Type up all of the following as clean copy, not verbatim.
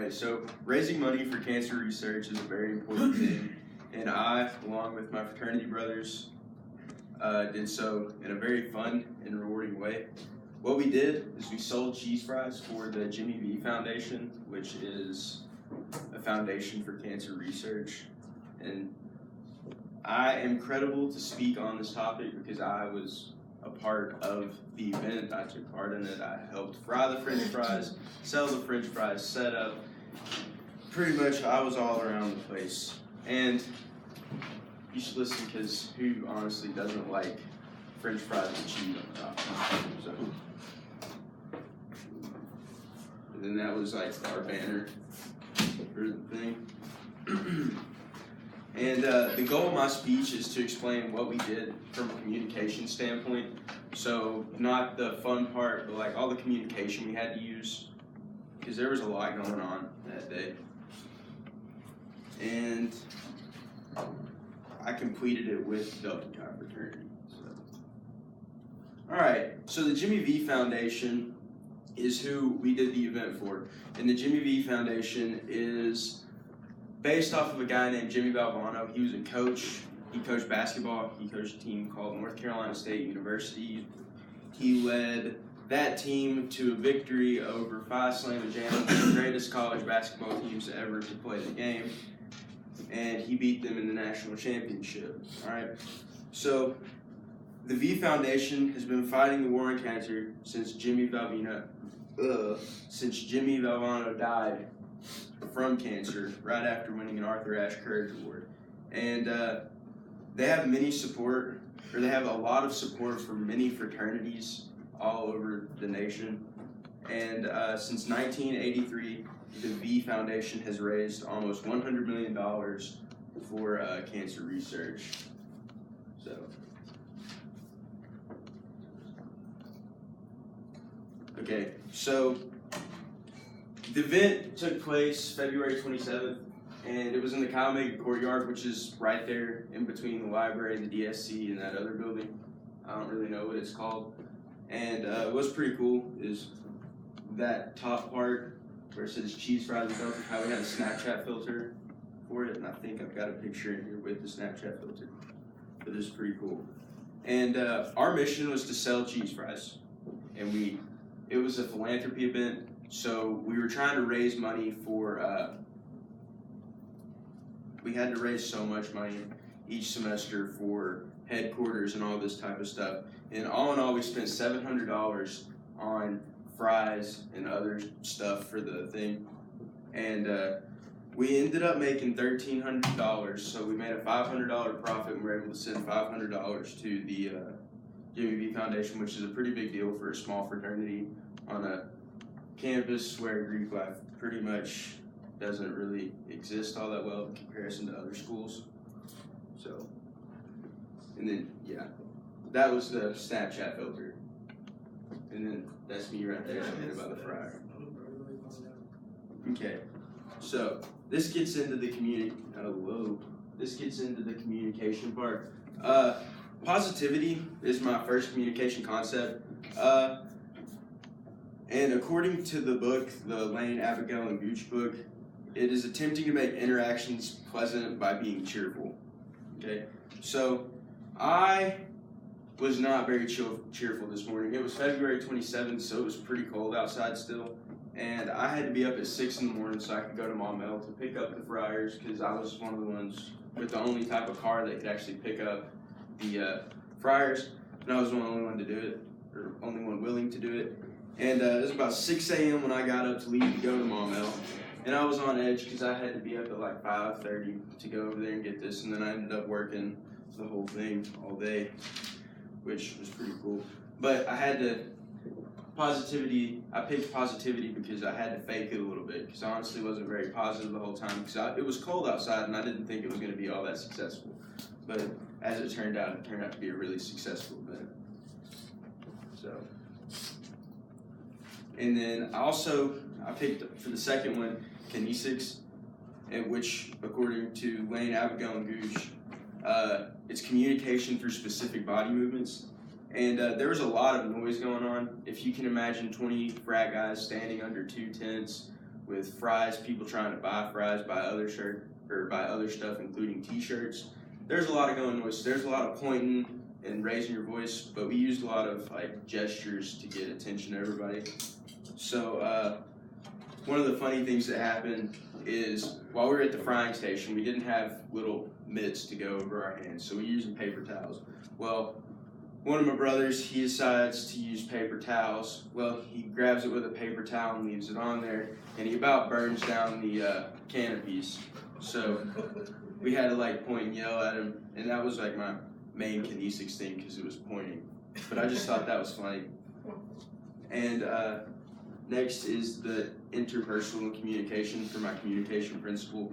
Alright, so raising money for cancer research is a very important thing, and I, along with my fraternity brothers, did so in a very fun and rewarding way. What we did is we sold cheese fries for the Jimmy V Foundation, which is a foundation for cancer research, and I am credible to speak on this topic because I was a part of the event. I took part in it. I helped fry the French fries, sell the French fries, set up. Pretty much, I was all around the place. And you should listen because who honestly doesn't like French fries with cheese on top? So, and then that was like our banner for the thing. And the goal of my speech is to explain what we did from a communication standpoint. So not the fun part, but like all the communication we had to use, because there was a lot going on that day. And I completed it with Delta Chi fraternity. All right, so the Jimmy V Foundation is who we did the event for. And the Jimmy V Foundation is based off of a guy named Jimmy Valvano. He was a coach. He coached basketball. He coached a team called North Carolina State University. He led that team to a victory over Phi Slama Jam, the greatest college basketball teams ever to play the game. And he beat them in the national championship. All right. So the V Foundation has been fighting the war on cancer since Jimmy Valvano died from cancer right after winning an Arthur Ashe Courage Award. And they have they have a lot of support from many fraternities all over the nation. And since 1983, the V Foundation has raised almost $100 million for cancer research. So the event took place February 27th, and it was in the Kyle Mega Courtyard, which is right there in between the library, the DSC, and that other building. I don't really know what it's called. And what's pretty cool is that top part where it says cheese fries and Delta Chi, we had a Snapchat filter for it, and I think I've got a picture in here with the Snapchat filter. But this is pretty cool. And our mission was to sell cheese fries, and it was a philanthropy event. So we were trying to raise money for, we had to raise so much money each semester for headquarters and all this type of stuff. And all in all, we spent $700 on fries and other stuff for the thing. And we ended up making $1,300. So we made a $500 profit, and we were able to send $500 to the Jimmy V Foundation, which is a pretty big deal for a small fraternity on a campus where Greek life pretty much doesn't really exist all that well in comparison to other schools. So, and then, yeah, that was the Snapchat filter. And then that's me right there talking about the fryer. Okay, so this gets into the communication part. Positivity is my first communication concept. And according to the book, the Lane, Abigail, and Gooch book, it is attempting to make interactions pleasant by being cheerful. Okay, so I was not very cheerful this morning. It was February 27th, so it was pretty cold outside still. And I had to be up at 6 in the morning so I could go to Maumelle to pick up the fryers, because I was one of the ones with the only type of car that could actually pick up the fryers. And I was the only one to do it, or only one willing to do it. And it was about 6 a.m. when I got up to leave to go to Maumelle. And I was on edge because I had to be up at like 5:30 to go over there and get this. And then I ended up working the whole thing all day, which was pretty cool. But I picked positivity because I had to fake it a little bit, because I honestly wasn't very positive the whole time, because it was cold outside and I didn't think it was going to be all that successful. But as it turned out to be a really successful event. So, and then I picked for the second one, kinesics, which according to Lane, Abigail, and Gooch, it's communication through specific body movements. And there was a lot of noise going on. If you can imagine 20 frat guys standing under two tents with fries, people trying to buy fries, buy other stuff, including T-shirts. There's a lot of going noise. There's a lot of pointing and raising your voice, but we used a lot of like gestures to get attention to everybody. So one of the funny things that happened is while we were at the frying station, we didn't have little mitts to go over our hands, so we used paper towels. Well, one of my brothers, he decides to use paper towels. Well, he grabs it with a paper towel and leaves it on there, and he about burns down the canopies. So we had to like point and yell at him, and that was like my main kinesics thing because it was pointing. But I just thought that was funny. And next is the interpersonal communication for my communication principle,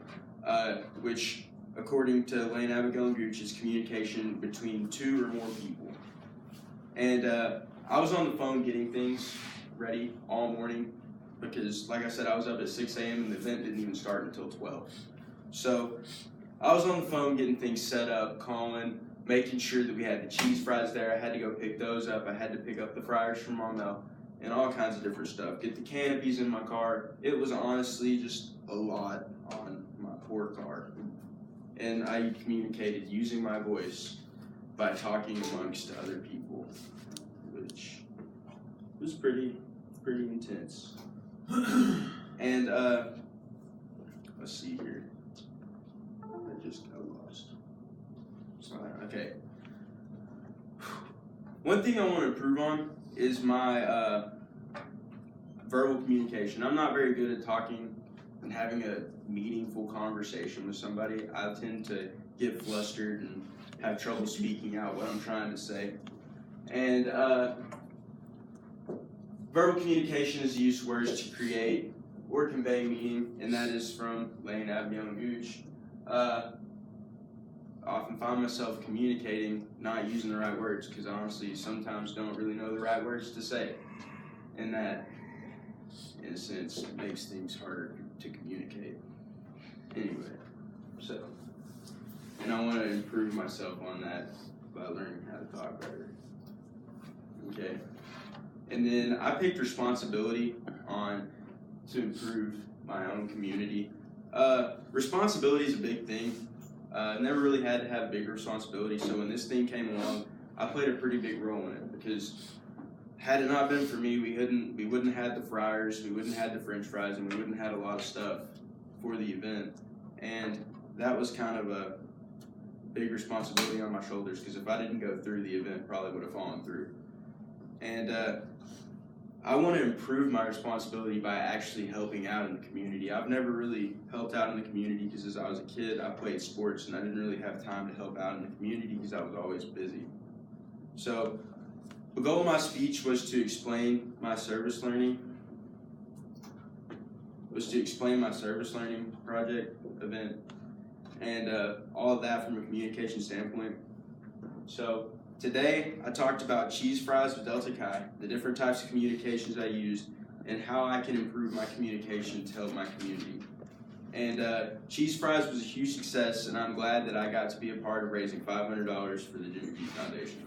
which, according to Lane, Abigail, and Gooch, is communication between two or more people. And I was on the phone getting things ready all morning because, like I said, I was up at 6 a.m. and the event didn't even start until 12. So I was on the phone getting things set up, calling, making sure that we had the cheese fries there. I had to go pick those up. I had to pick up the fryers from Maumelle and all kinds of different stuff. Get the canopies in my car. It was honestly just a lot on my poor car. And I communicated using my voice by talking amongst other people, which was pretty intense. And let's see here. I just got lost. Okay. One thing I want to improve on is my verbal communication. I'm not very good at talking and having a meaningful conversation with somebody. I tend to get flustered and have trouble speaking out what I'm trying to say. And verbal communication is used words to create or convey meaning, and that is from Lane, Abigail, and Gooch. I often find myself communicating, not using the right words, because I honestly sometimes don't really know the right words to say. And that, in a sense, makes things harder to communicate. Anyway, so, and I want to improve myself on that by learning how to talk better. Okay. And then I picked responsibility to improve my own community. Responsibility is a big thing. Never really had to have big responsibility, so when this thing came along, I played a pretty big role in it because had it not been for me, we wouldn't have had the fryers, we wouldn't have had the French fries, and we wouldn't have had a lot of stuff for the event. And that was kind of a big responsibility on my shoulders because if I didn't go through, the event probably would have fallen through. And I want to improve my responsibility by actually helping out in the community. I've never really helped out in the community because as I was a kid, I played sports and I didn't really have time to help out in the community because I was always busy. So the goal of my speech was to explain my service learning project, event, and all of that from a communication standpoint. So today, I talked about cheese fries with Delta Chi, the different types of communications I used, and how I can improve my communication to help my community. And cheese fries was a huge success, and I'm glad that I got to be a part of raising $500 for the Jimmy G Foundation.